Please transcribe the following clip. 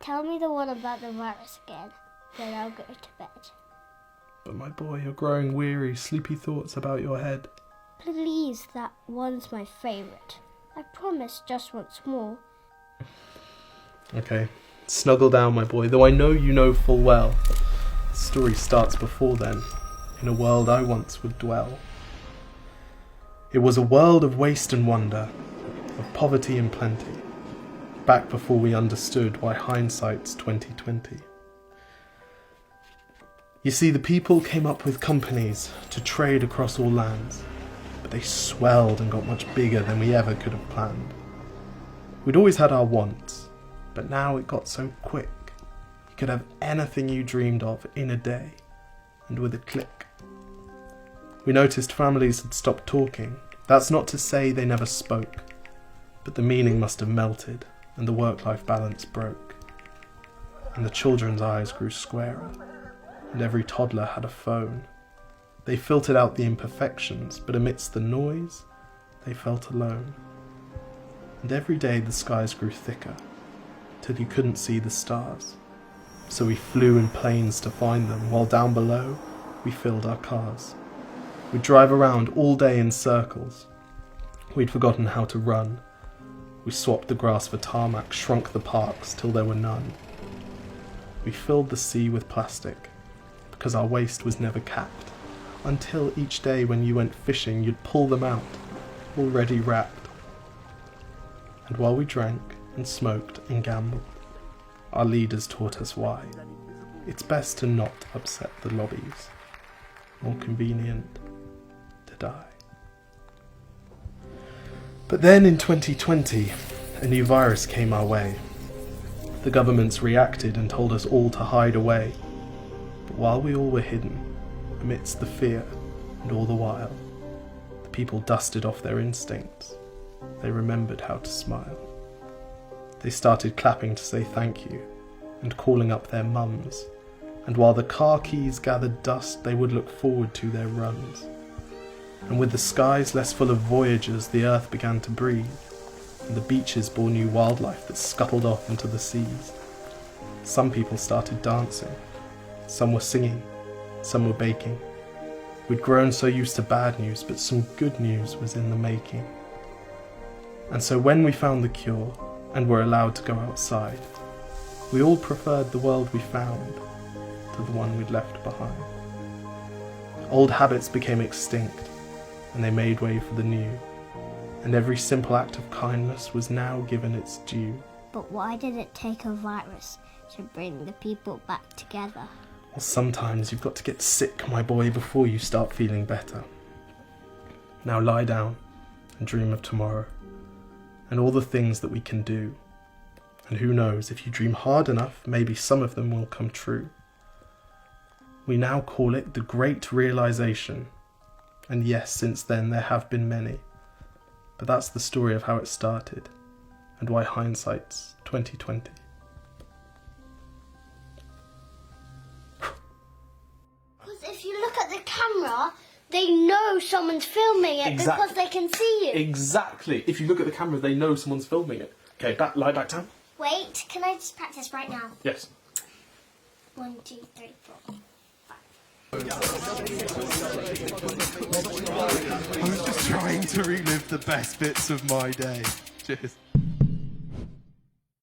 tell me the one about the virus again, then I'll go to bed. But my boy, you're growing weary, sleepy thoughts about your head. Please, that one's my favourite. I promise just once more. Okay, snuggle down, my boy, though I know you know full well. The story starts before then, in a world I once would dwell. It was a world of waste and wonder, of poverty and plenty, back before we understood why hindsight's 2020. You see, the people came up with companies to trade across all lands, but they swelled and got much bigger than we ever could have planned. We'd always had our wants, but now it got so quick. You could have anything you dreamed of in a day, and with a click. We noticed families had stopped talking. That's not to say they never spoke, but the meaning must have melted, and the work-life balance broke. And the children's eyes grew squarer, and every toddler had a phone. They filtered out the imperfections, but amidst the noise, they felt alone. And every day the skies grew thicker, till you couldn't see the stars. So we flew in planes to find them, while down below, we filled our cars. We'd drive around all day in circles. We'd forgotten how to run. We swapped the grass for tarmac, shrunk the parks till there were none. We filled the sea with plastic, because our waste was never capped, until each day when you went fishing you'd pull them out, already wrapped. And while we drank and smoked and gambled, our leaders taught us why. It's best to not upset the lobbies. More convenient to die. But then in 2020, a new virus came our way. The governments reacted and told us all to hide away. But while we all were hidden, amidst the fear and all the while, the people dusted off their instincts. They remembered how to smile. They started clapping to say thank you and calling up their mums. And while the car keys gathered dust, they would look forward to their runs. And with the skies less full of voyagers, the earth began to breathe, and the beaches bore new wildlife that scuttled off into the seas. Some people started dancing, some were singing, some were baking. We'd grown so used to bad news, but some good news was in the making. And so when we found the cure, and were allowed to go outside, we all preferred the world we found to the one we'd left behind. Old habits became extinct, and they made way for the new, and every simple act of kindness was now given its due. But why did it take a virus to bring the people back together? Well, sometimes you've got to get sick, my boy, before you start feeling better. Now lie down and dream of tomorrow, and all the things that we can do. And who knows, if you dream hard enough, maybe some of them will come true. We now call it the Great Realization. And yes, since then there have been many. But that's the story of how it started, and why hindsight's 2020. Because if you look at the camera, they know someone's filming it because they can see you. Exactly. If you look at the camera, they know someone's filming it. Okay, lie back down. Wait, can I just practice right now? Yes. 1, 2, 3, 4. I was just trying to relive the best bits of my day. Cheers.